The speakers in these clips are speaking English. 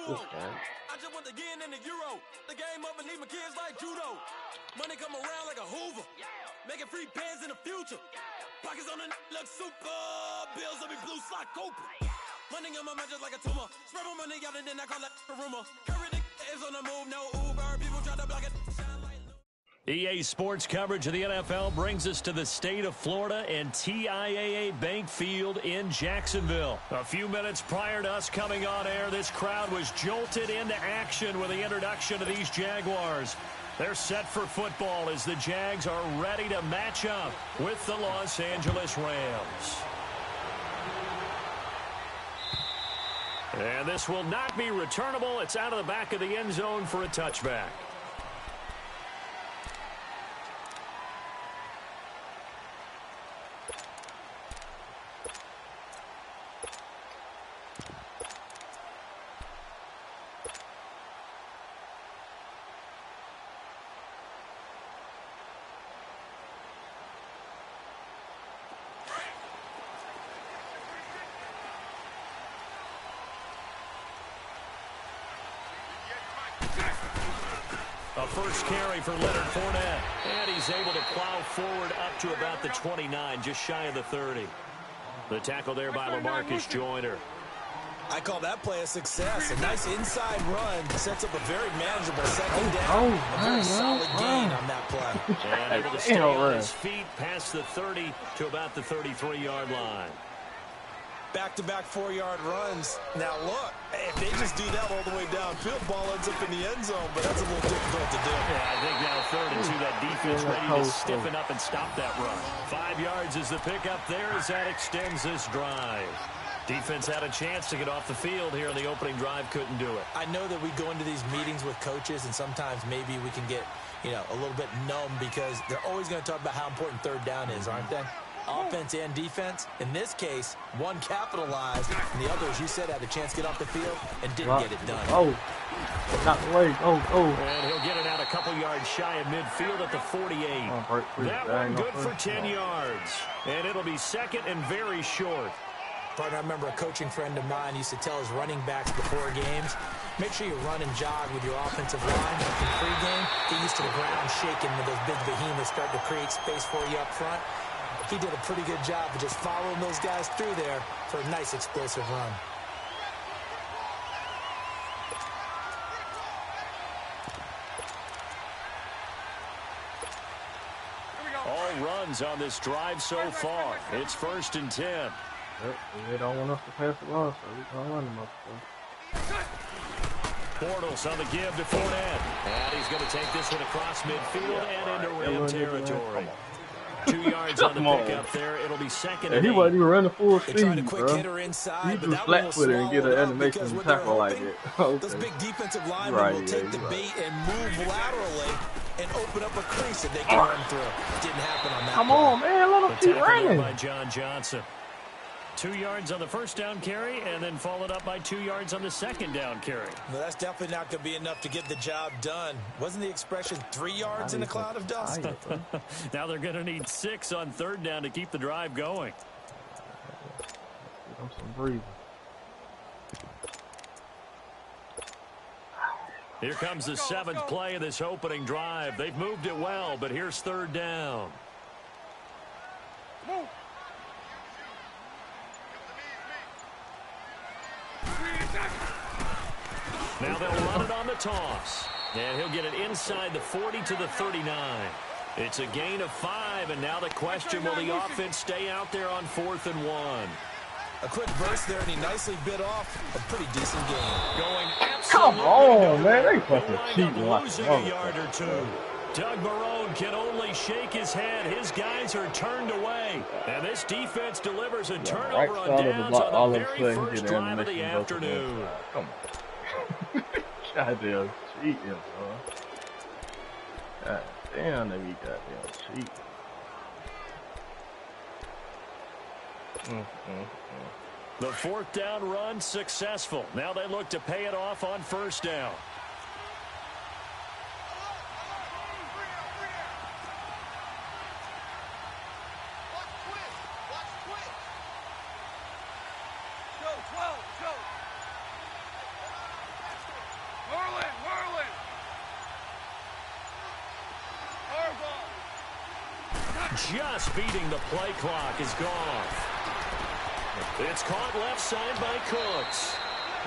Euro. I just want to get in the Euro. The game up and leave my kids like judo. Money come around like a Hoover. Making free bands in the future. Pockets on the look super. Bills will be blue slot open. Money on my mind just like a tumor. Spread my money out and then I call that a rumor. Curry the is on the move, no Uber. People try to block it. EA Sports coverage of the NFL brings us to the state of Florida and TIAA Bank Field in Jacksonville. A few minutes prior to us coming on air, this crowd was jolted into action with the introduction of these Jaguars. They're set for football as the Jags are ready to match up with the Los Angeles Rams. And this will not be returnable. It's out of the back of the end zone for a touchback. A first carry for Leonard Fournette. And he's able to plow forward up to about the 29, just shy of the 30. The tackle there by LaMarcus Joyner. I call that play a success. A nice inside run sets up a very manageable second down. A very solid gain on that play. And able to stay on his feet past the 30 to about the 33-yard line. Back-to-back 4-yard runs. Now, look, if they just do that all the way downfield, ball ends up in the end zone, but that's a little difficult to do. Yeah, I think now 3rd and 2, that defense ready to stiffen up and stop that run. 5 yards is the pickup there as that extends this drive. Defense had a chance to get off the field here in the opening drive, couldn't do it. I know that we go into these meetings with coaches, and sometimes maybe we can get, a little bit numb because they're always going to talk about how important 3rd down is, aren't they? Offense and defense. In this case, one capitalized, and the other, as you said, had a chance to get off the field and didn't get it done. Oh, not the way. Oh. And he'll get it out a couple yards shy of midfield at the 48. That one good for 10 yards. And it'll be second and very short. Partner, I remember a coaching friend of mine used to tell his running backs before games, make sure you run and jog with your offensive line. In pregame, get used to the ground shaking when those big behemoths start to create space for you up front. He did a pretty good job of just following those guys through there for a nice explosive run. All runs on this drive so far. It's 1st and 10. Yep, they don't want us to pass the ball, so we're going to run them up. Bortles on the give to Fournette. And he's going to take this one across midfield and into Ram territory. 2 yards on the pickup there. It'll be second and 8. He wasn't even running full speed, tried a quick bro. hitter inside, He do flat-footed and get an animation tackle like it. Okay. Those big defensive linemen will take the bait and move laterally and open up a crease that they can run through. Didn't happen on that. Come on, man. Let him keep running. By John Johnson. 2 yards on the first down carry, and then followed up by 2 yards on the second down carry. Well, that's definitely not going to be enough to get the job done. Wasn't the expression 3 yards in a cloud of dust? Now they're going to need 6 on 3rd down to keep the drive going. Give him some breathing. Here comes the 7th play of this opening drive. They've moved it well, but here's 3rd down. Move. Now they'll run it on the toss. And he'll get it inside the 40 to the 39. It's a gain of 5, and now the question, will the offense stay out there on 4th and 1? A quick burst there, and he nicely bit off a pretty decent game. Going Come on, man. They fucking cheating like losing a yard or two. Doug Marrone can only shake his head. His guys are turned away. And this defense delivers a turnover on downs on the very first drive of the afternoon. Come on. Goddamn cheating, bro. God damn, they be goddamn cheating. The 4th down run successful. Now they look to pay it off on 1st down. just beating the play clock is gone. It's caught left side by Cooks.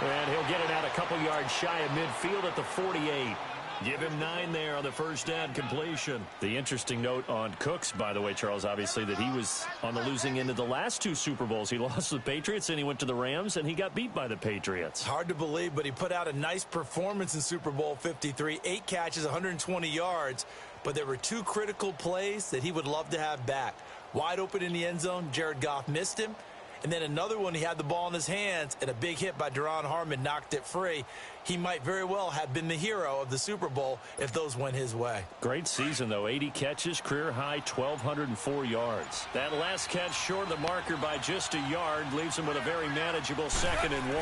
And he'll get it out a couple yards shy of midfield at the 48. Give him 9 there on the first down completion. The interesting note on Cooks, by the way, Charles, obviously, that he was on the losing end of the last 2 Super Bowls. He lost to the Patriots, and he went to the Rams, and he got beat by the Patriots. Hard to believe, but he put out a nice performance in Super Bowl 53. 8 catches, 120 yards. But there were 2 critical plays that he would love to have back. Wide open in the end zone, Jared Goff missed him. And then another one, he had the ball in his hands, and a big hit by Duron Harmon knocked it free. He might very well have been the hero of the Super Bowl if those went his way. Great season, though. 80 catches, career high, 1,204 yards. That last catch short of the marker by just a yard leaves him with a very manageable 2nd and 1.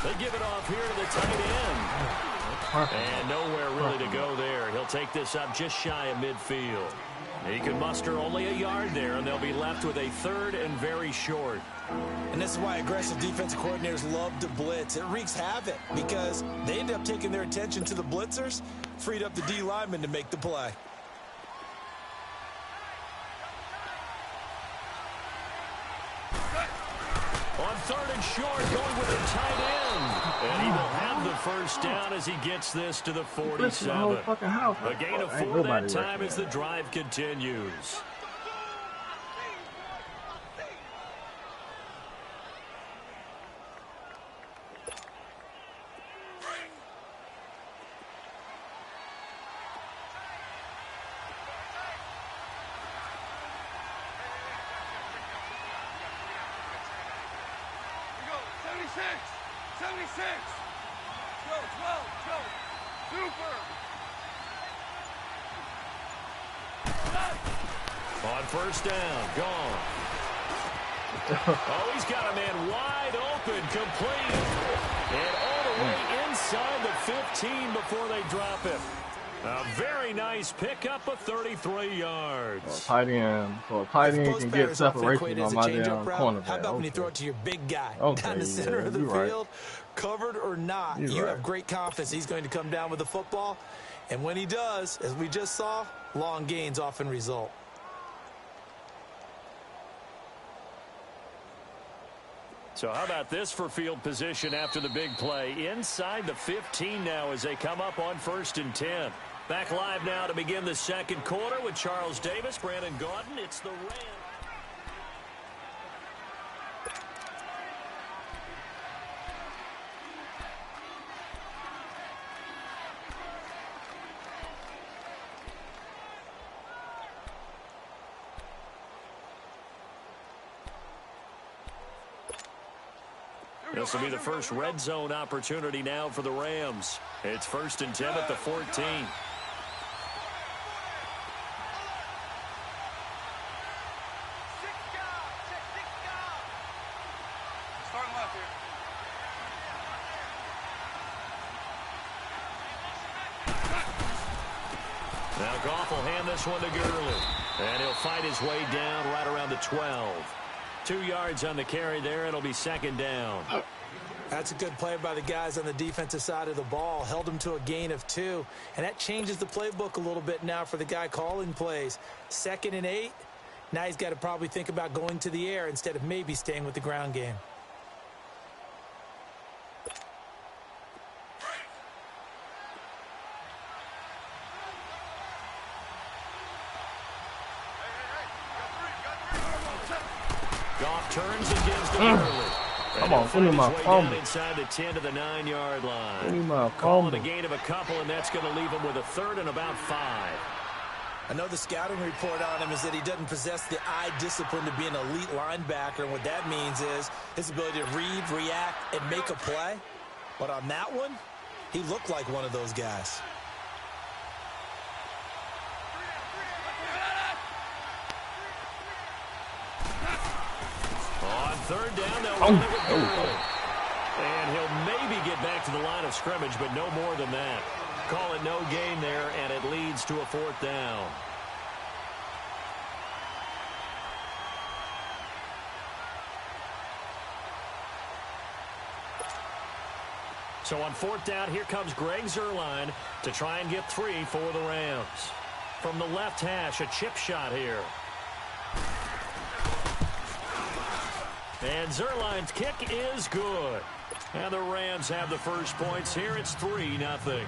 They give it off here to the tight end. And nowhere really to go there. He'll take this up just shy of midfield. He can muster only a yard there, and they'll be left with a 3rd and very short. And this is why aggressive defensive coordinators love to blitz. It wreaks havoc because they end up taking their attention to the blitzers, freed up the D lineman to make the play. On 3rd and short, going with a tight end. And he will have the first down as he gets this to the 47. A gain of 4 that time as the drive continues. On first down, gone. Oh, he's got a man wide open, complete. And all the way inside the 15 before they drop him. A very nice pickup of 33 yards. Tight end. So a tight end can get separation on my damn cornerback. How about when you throw it to your big guy down the center of the field, covered or not? You have great confidence he's going to come down with the football. And when he does, as we just saw, long gains often result. So how about this for field position after the big play? Inside the 15 now as they come up on 1st and 10. Back live now to begin the 2nd quarter with Charles Davis, Brandon Gaudin. It's the Rams. This will be the first red zone opportunity now for the Rams. It's 1st and 10 at the 14. Now Goff will hand this one to Gurley. And he'll fight his way down right around the 12. 2 yards on the carry there. It'll be 2nd down. That's a good play by the guys on the defensive side of the ball. Held him to a gain of 2. And that changes the playbook a little bit now for the guy calling plays. 2nd and 8. Now he's got to probably think about going to the air instead of maybe staying with the ground game. Goff turns and gives to Gurley. Come on, give me my fumble. Inside the 10 to the 9-yard line. Give me my Calling fumble. a gain of a couple, and that's going to leave him with a 3rd and about 5. I know the scouting report on him is that he doesn't possess the eye discipline to be an elite linebacker, and what that means is his ability to read, react, and make a play. But on that one, he looked like one of those guys. On 3rd down, they'll run it with Gurley. And he'll maybe get back to the line of scrimmage, but no more than that. Call it no gain there, and it leads to a 4th down. So on 4th down, here comes Greg Zuerlein to try and get 3 for the Rams. From the left hash, a chip shot here. And Zerline's kick is good. And the Rams have the first points here. It's 3-0.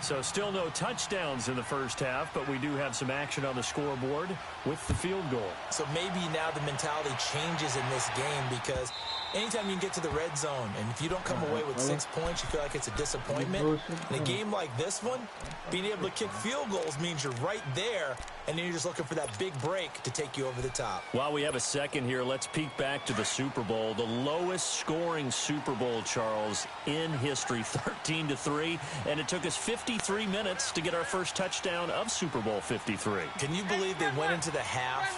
So still no touchdowns in the first half, but we do have some action on the scoreboard with the field goal. So maybe now the mentality changes in this game because anytime you can get to the red zone, and if you don't come away with 6 points, you feel like it's a disappointment. In a game like this one, being able to kick field goals means you're right there, and then you're just looking for that big break to take you over the top. While we have a second here, let's peek back to the Super Bowl. The lowest scoring Super Bowl, Charles, in history, 13-3, and it took us 53 minutes to get our first touchdown of Super Bowl 53. Can you believe they went into the half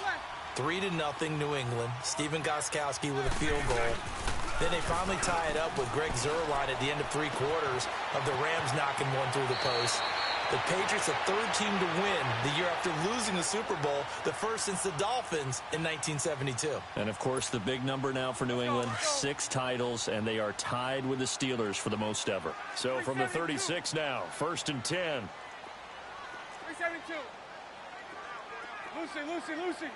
3-0 New England, Stephen Gostkowski with a field goal. Then they finally tie it up with Greg Zuerlein at the end of 3 quarters of the Rams knocking one through the post. The Patriots, the third team to win the year after losing the Super Bowl, the first since the Dolphins in 1972. And, of course, the big number now for New England, 6 titles, and they are tied with the Steelers for the most ever. So from the 36 now, 1st and 10. 372. Lucy.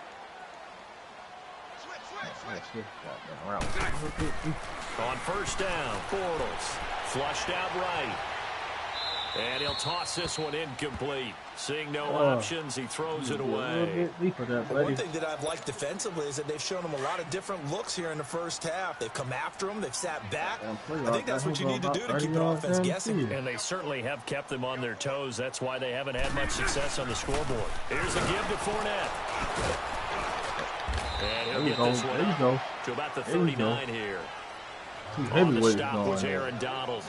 On 1st down, Bortles flushed out right. And he'll toss this one incomplete. Seeing no options, he throws it away. One thing that I've liked defensively is that they've shown him a lot of different looks here in the first half. They've come after him. They've sat back. I think that's what you need to do to keep an offense guessing. And they certainly have kept them on their toes. That's why they haven't had much success on the scoreboard. Here's a give to Fournette. And he'll get this one up to about the 39 here. On the stop was Aaron Donald.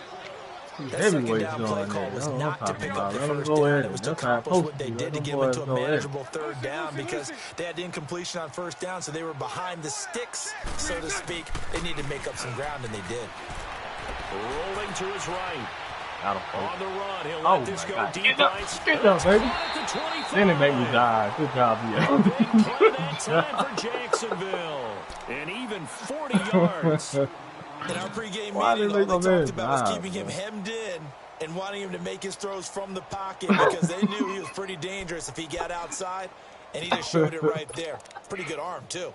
That second down play call was not to pick up the first down. It was to accomplish what they did to get them into a manageable 3rd down because they had the incompletion on 1st down, so they were behind the sticks, so to speak. They needed to make up some ground, and they did. Rolling to his right. On the run, he'll let this go deep right. Get up, baby. Then it made me die. Good job, yeah. Big play that time for Jacksonville. And even 40 yards. In our pregame meeting, all they talked about was keeping him hemmed in and wanting him to make his throws from the pocket because they knew he was pretty dangerous if he got outside, and he just showed it right there. Pretty good arm, too.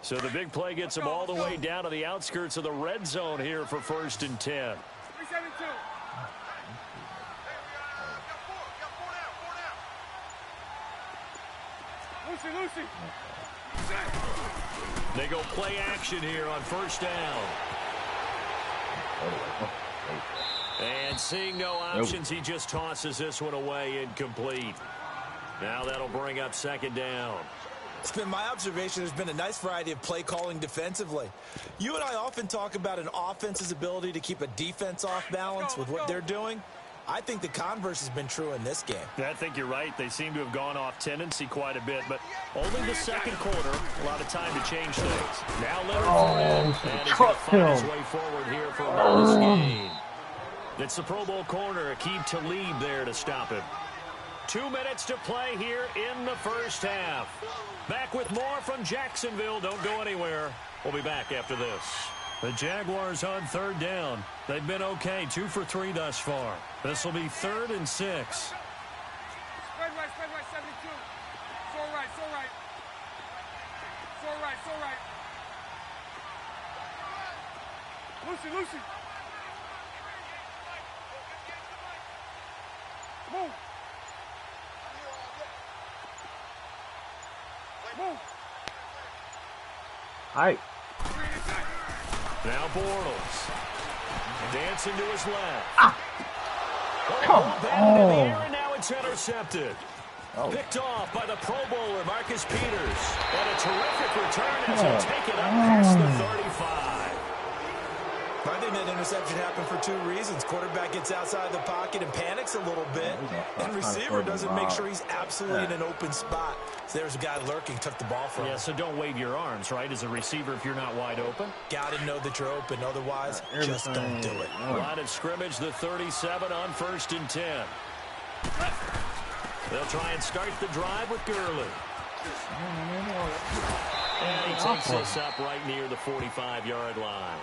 So the big play gets him all the way down to the outskirts of the red zone here for 1st and 10. 372. Lucy. They go play action here on 1st down. And seeing no options, he just tosses this one away incomplete. Now that'll bring up 2nd down. It's been my observation there's been a nice variety of play calling defensively. You and I often talk about an offense's ability to keep a defense off balance with what they're doing. I think the converse has been true in this game. I think you're right. They seem to have gone off tendency quite a bit, but only the 2nd quarter. A lot of time to change things. Now Leonard and he's going to find his way forward here for a bonus gain. It's the Pro Bowl corner, Aqib Talib there to stop him. 2 minutes to play here in the first half. Back with more from Jacksonville. Don't go anywhere. We'll be back after this. The Jaguars on 3rd down. They've been okay, 2 for 3 thus far. This will be 3rd and 6. Spread right, 72. So right. Lucy. Move. Hi. Now Bortles. Dancing to his left. Come on. In the air, and now it's intercepted. Picked off by the Pro Bowler, Marcus Peters. And a terrific return as he'll take it up past the 35. I think that interception happened for 2 reasons. Quarterback gets outside the pocket and panics a little bit. And receiver doesn't make sure he's absolutely in an open spot. So there's a guy lurking, took the ball from him. Yeah, so don't wave your arms, right, as a receiver if you're not wide open. Got to know that you're open. Otherwise, just don't do it. Line of scrimmage, the 37 on 1st and 10. They'll try and start the drive with Gurley. And he takes this up right near the 45-yard line.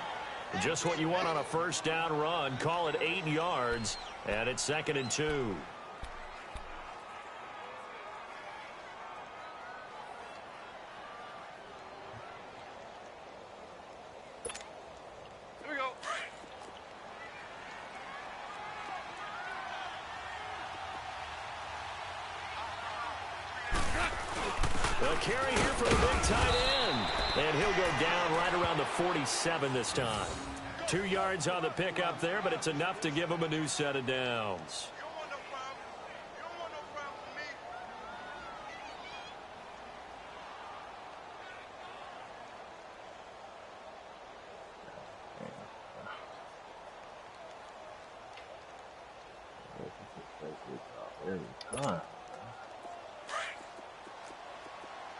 Just what you want on a 1st down run. Call it 8 yards, and it's 2nd and 2. The carry here for the big tight end. And he'll go down right around the 47 this time. 2 yards on the pickup there, but it's enough to give him a new set of downs. Every time.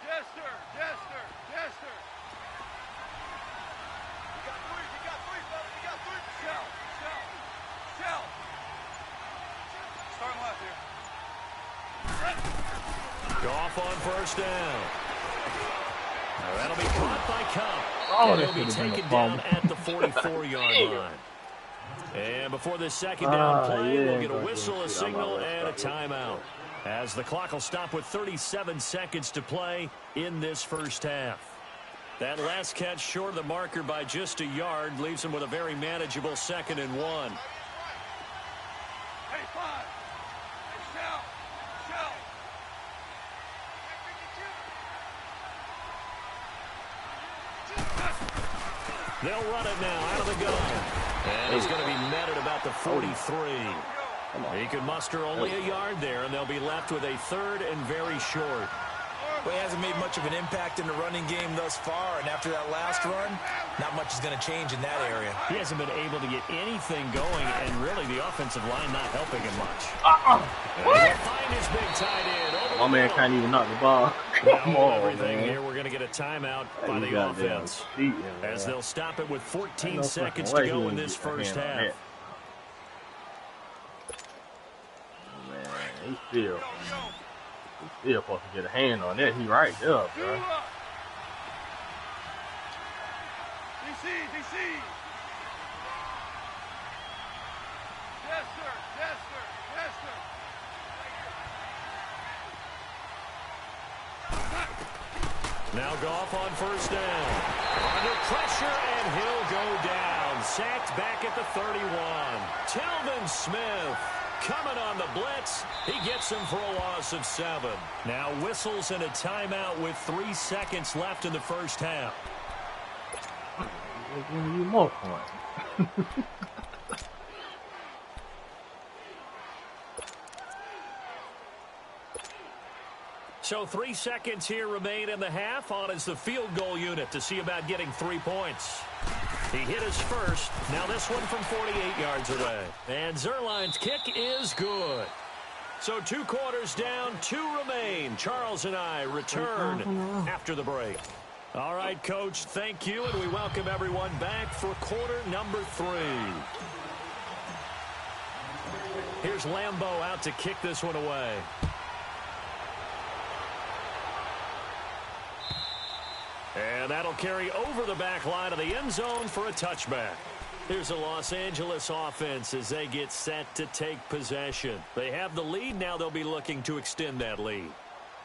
Yes, sir. Yes, sir. Yes, sir. You got three. You got three, fellas. You got three. Shell. Shell. Shell. Starting left here. Goff on first down. Now that'll be caught by Cup. Oh, and that he'll be should have been taken a down fumble. at the 44-yard line. And before this second down play, yeah, we'll get a go whistle, a ahead. signal, and a timeout. As the clock will stop with 37 seconds to play in this first half. That last catch short of the marker by just a yard leaves him with a very manageable 2nd and 1. Hey, 5. Hey, Shell. Shell. They'll run it now out of the gun. And he's going to be met at about the 43. He can muster only a yard there, and they'll be left with a 3rd and very short. Well, he hasn't made much of an impact in the running game thus far, and after that last run, not much is going to change in that area. He hasn't been able to get anything going, and really the offensive line not helping him much. What? Find his big tight end. My man can't even knock the ball. Come on, Everything man. here, we're going to get a timeout by You the got that offense. cheating, As man. they'll stop it with 14 No seconds fucking to way go he in didn't this get a first hand on half. that. Man, he's still supposed to get a hand on that. He right there, bro. DC. DC. Yes, sir. Yes, sir. Yes, sir. Now Goff on first down. Under pressure, and he'll go down. Sacked back at the 31. Telvin Smith coming on the blitz. He gets him for a loss of 7. Now whistles and a timeout with 3 seconds left in the first half. They're giving you more points. So 3 seconds here remain in the half. On is the field goal unit to see about getting 3 points. He hit his first. Now this one from 48 yards away. And Zerline's kick is good. So 2 quarters down, 2 remain. Charles and I return after the break. All right, Coach, thank you, and we welcome everyone back for quarter number 3. Here's Lambeau out to kick this one away. And that'll carry over the back line of the end zone for a touchback. Here's the Los Angeles offense as they get set to take possession. They have the lead. Now they'll be looking to extend that lead.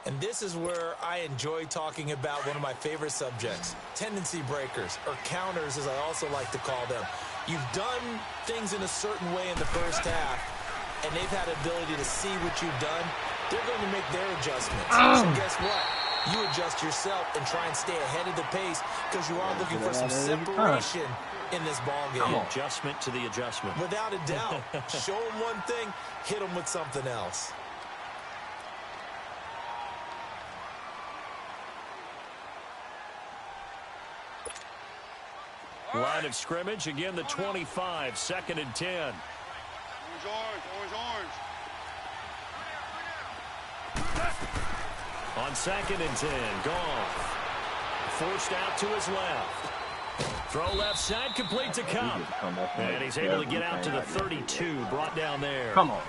And this is where I enjoy talking about one of my favorite subjects, tendency breakers, or counters as I also like to call them. You've done things in a certain way in the first half, and they've had ability to see what you've done. They're going to make their adjustments. So guess what? You adjust yourself and try and stay ahead of the pace because you are looking for some separation in this ball game. Adjustment to the adjustment. Without a doubt. Show them one thing, hit them with something else. Line of scrimmage, again the 25, 2nd and 10. Orange, orange, orange. On 2nd and 10, Goff. Forced out to his left. Throw left side, complete to Cup. And he's able to get out to the 32, brought down there. Come on.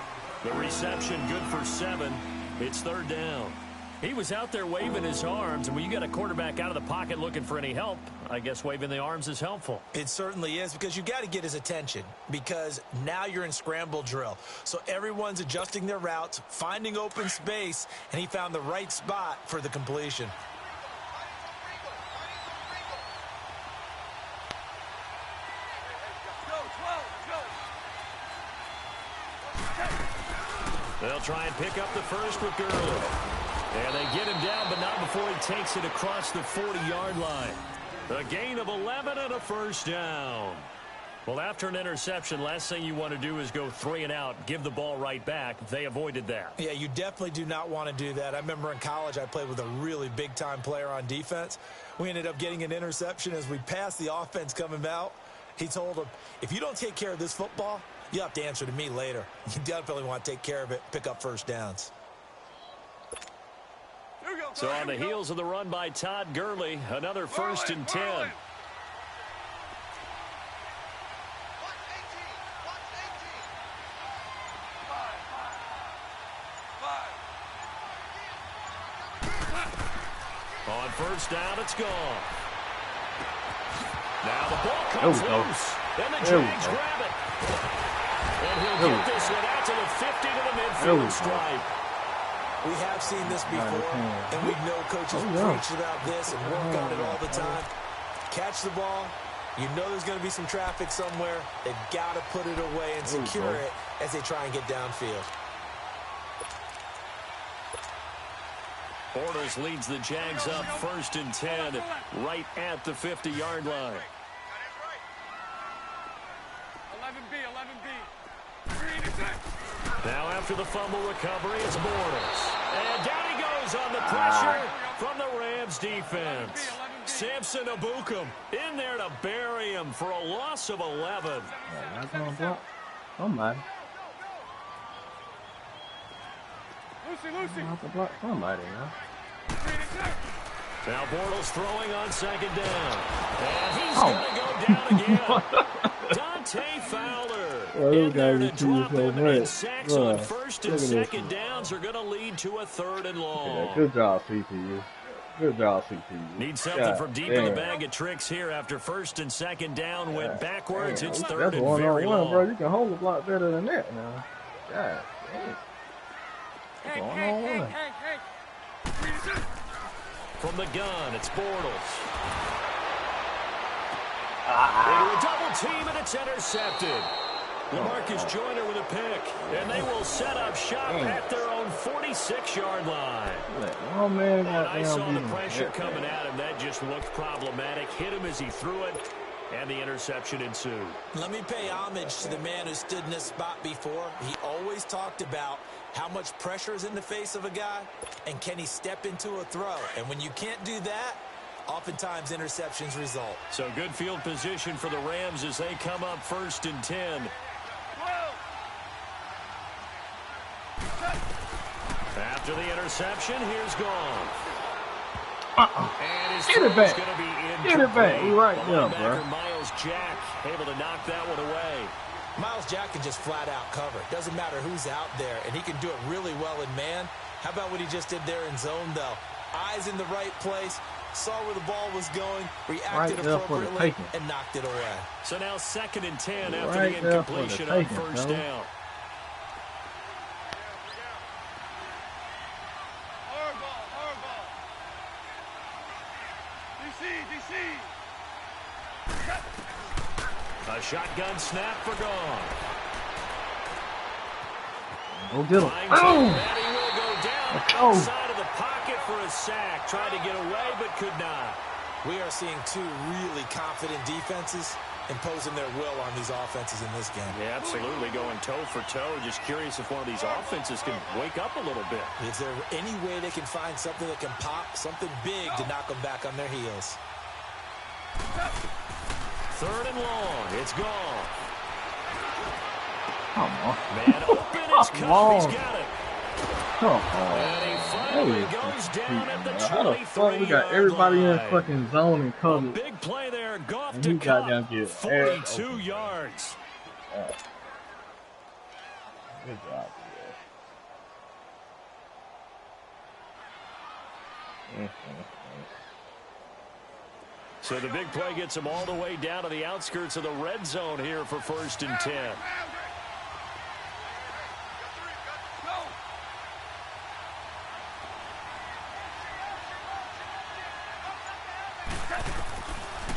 The reception good for 7. It's 3rd down. He was out there waving his arms, and when you got a quarterback out of the pocket looking for any help, I guess waving the arms is helpful. It certainly is, because you got to get his attention, because now you're in scramble drill. So everyone's adjusting their routes, finding open space, and he found the right spot for the completion. They'll try and pick up the first with Gurley. And they get him down, but not before he takes it across the 40-yard line. A gain of 11 and a first down. Well, after an interception, last thing you want to do is go 3 and out, give the ball right back. They avoided that. Yeah, you definitely do not want to do that. I remember in college I played with a really big-time player on defense. We ended up getting an interception as we passed the offense coming out. He told him, if you don't take care of this football, you'll have to answer to me later. You definitely want to take care of it, pick up first downs. So on the heels of the run by Todd Gurley, another 1st and 10. On first down, it's gone. Now the ball comes loose. And the Jags grab it. And he'll get this one out to the 50 to the midfield stripe. We have seen this before, and we know coaches preach about this and work on it all the time. Catch the ball. You know there's going to be some traffic somewhere. They've got to put it away and secure it as they try and get downfield. Bortles leads the Jags up 1st and 10 right at the 50-yard line. 11B. Now after the fumble recovery, it's Bortles. And down he goes on the pressure from the Rams defense. Samson Abukum in there to bury him for a loss of 11. Yeah, that's on block. Somebody. Lucy. Have to block somebody, man. Now Bortles throwing on 2nd down. And he's going to go down again. Dante Fowler in there to drop him, and sacks on 1st and 2nd downs are going to lead to a 3rd and long. Yeah, good job, CPU. Good job, CPU. Need something from deep in the bag of tricks here after 1st and 2nd down went backwards. It's 3rd and very long. Bro. You can hold the block better than that now. God damn. Hey. From the gun, it's Bortles. Into a double team, and it's intercepted. LaMarcus Joyner with a pick, and they will set up shop at their own 46-yard line. Oh, man. And I saw the pressure coming at him. That just looked problematic. Hit him as he threw it, and the interception ensued. Let me pay homage to the man who stood in this spot before. He always talked about how much pressure is in the face of a guy, and can he step into a throw? And when you can't do that, oftentimes interceptions result. So good field position for the Rams as they come up 1st and 10. After the interception, here's gone. And his throw is going to be incomplete. Get it back. We right there, bro. Miles Jack able to knock that one away. Miles Jack can just flat out cover. Doesn't matter who's out there, and he can do it really well in man. How about what he just did there in zone, though? Eyes in the right place, saw where the ball was going, reacted appropriately, and knocked it away. So now 2nd and 10 after the incompletion on 1st down. A shotgun snap for gone. Go get him. And he will go down outside of the pocket for a sack. Tried to get away, but could not. We are seeing two really confident defenses imposing their will on these offenses in this game. Yeah, absolutely, going toe for toe. Just curious if one of these offenses can wake up a little bit. Is there any way they can find something that can pop, something big to knock them back on their heels? 3rd and long. It's gone. Come on. Man open. It's Cup. He's got it. Come on. And he finally goes down at the 23-yard we got everybody in fucking zone and cover. Big play there. Goff to Cup. 42 yards. Good job. So the big play gets him all the way down to the outskirts of the red zone here for 1st and 10.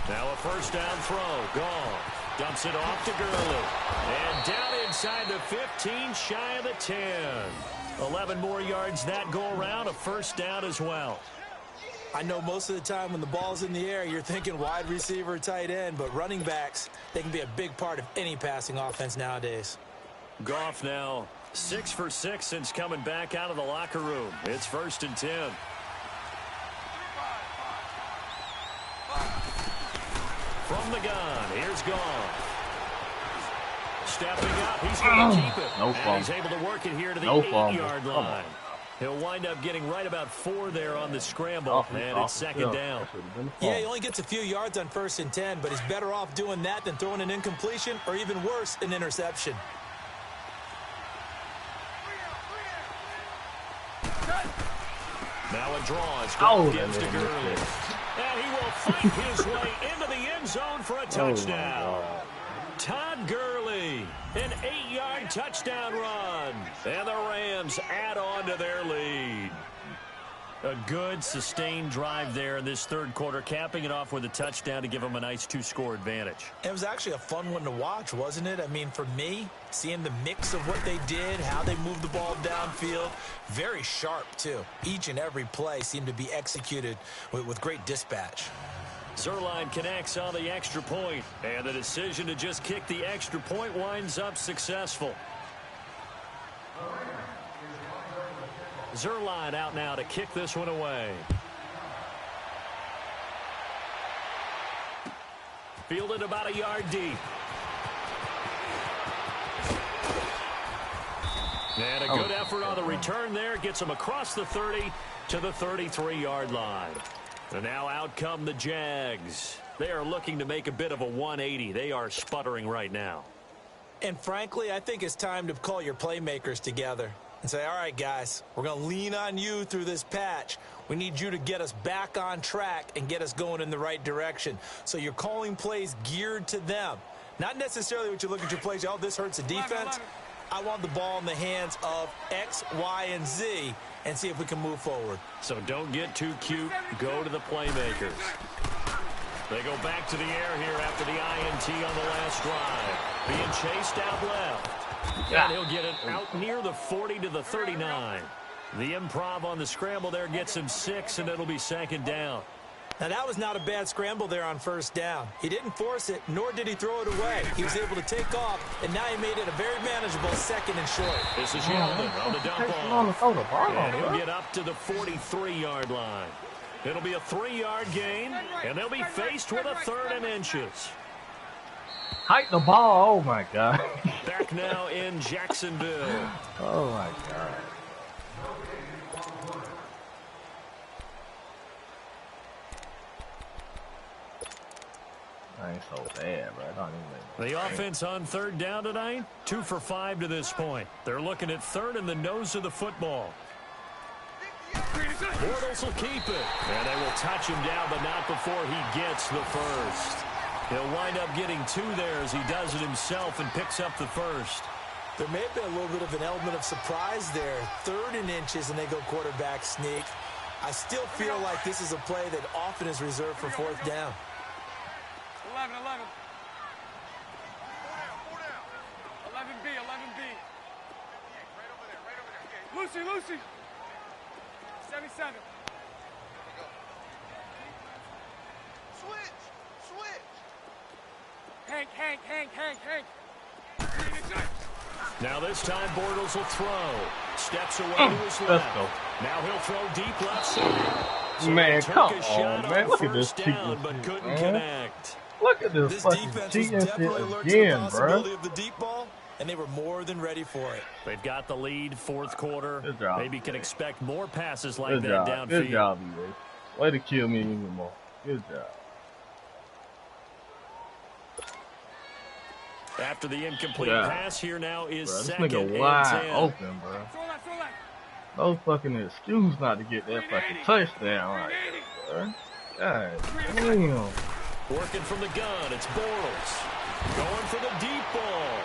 Now a 1st down throw. Gone. Dumps it off to Gurley. And down inside the 15, shy of the 10. 11 more yards that go around, a first down as well. I know most of the time when the ball's in the air, you're thinking wide receiver, tight end, but running backs, they can be a big part of any passing offense nowadays. Goff now 6 for 6 since coming back out of the locker room. It's 1st and 10. From the gun, here's Goff. Stepping up, he's going to keep it. And he's able to work it here to the 8-yard line. He'll wind up getting right about 4 there on the scramble, and it's 2nd down. Yeah, he only gets a few yards on 1st and 10, but he's better off doing that than throwing an incompletion or even worse, an interception. Now a draw. Gives to Gurley. And he will fight his way into the end zone for a touchdown. Todd Gurley, an 8-yard touchdown run. And the Rams add on to their lead. A good, sustained drive there in this third quarter, capping it off with a touchdown to give them a nice 2-score advantage. It was actually a fun one to watch, wasn't it? I mean, for me, seeing the mix of what they did, how they moved the ball downfield, very sharp, too. Each and every play seemed to be executed with great dispatch. Zerline connects on the extra point, and the decision to just kick the extra point winds up successful. Zerline out now to kick this one away. Fielded about a yard deep. And a good effort on the return there. Gets him across the 30 to the 33-yard line. And now out come the Jags. They are looking to make a bit of a 180. They are sputtering right now. And frankly, I think it's time to call your playmakers together and say, all right, guys, we're going to lean on you through this patch. We need you to get us back on track and get us going in the right direction. So you're calling plays geared to them. Not necessarily what you look at your plays, oh, this hurts the defense. I want the ball in the hands of X, Y, and Z and see if we can move forward. So don't get too cute. Go to the playmakers. They go back to the air here after the INT on the last drive. Being chased out left. And he'll get it out near the 40 to the 39. The improv on the scramble there gets him 6, and it'll be 2nd down. Now, that was not a bad scramble there on 1st down. He didn't force it, nor did he throw it away. He was able to take off, and now he made it a very manageable 2nd and short. This is Yeldon on the dump off. And he'll get up to the 43-yard line. It'll be a 3-yard gain, and they'll be faced with a 3rd and inches. Hike the ball. Oh, my God. Back now in Jacksonville. Oh, my God. I ain't so bad, bro. I don't even the offense on 3rd down tonight, 2 for 5 to this point. They're looking at 3rd in the nose of the football. Bortles will keep it. And they will touch him down, but not before he gets the first. He'll wind up getting 2 there as he does it himself and picks up the first. There may have been a little bit of an element of surprise there. 3rd and inches, and they go quarterback sneak. I still feel like this is a play that often is reserved for 4th down. 11. 11B. Right over there. Lucy. 77. Switch. Hank. Now this time Bortles will throw. Steps away to his left. Now he'll throw deep left side. So man, come on, man. Look at this down, but couldn't connect. Look at this fucking cheating shit again, bro. Of the deep ball, and they were more than ready for it. They've got the lead, 4th quarter. Good job. Maybe can expect more passes like that downfield. Good job, EA. Way to kill me even more. Good job. After the incomplete pass, here now is bro, 2nd this nigga wide and 10. open, bro. No fucking excuse not to get that fucking touchdown right there, bro. God damn. Working from the gun, it's Bortles. Going for the deep ball.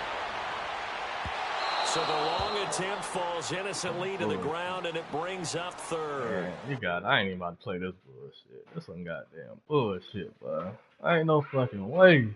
So the long attempt falls innocently to the ground, and it brings up 3rd. Man, you got I ain't even about to play this bullshit. This some goddamn bullshit, bro. I ain't no fucking way.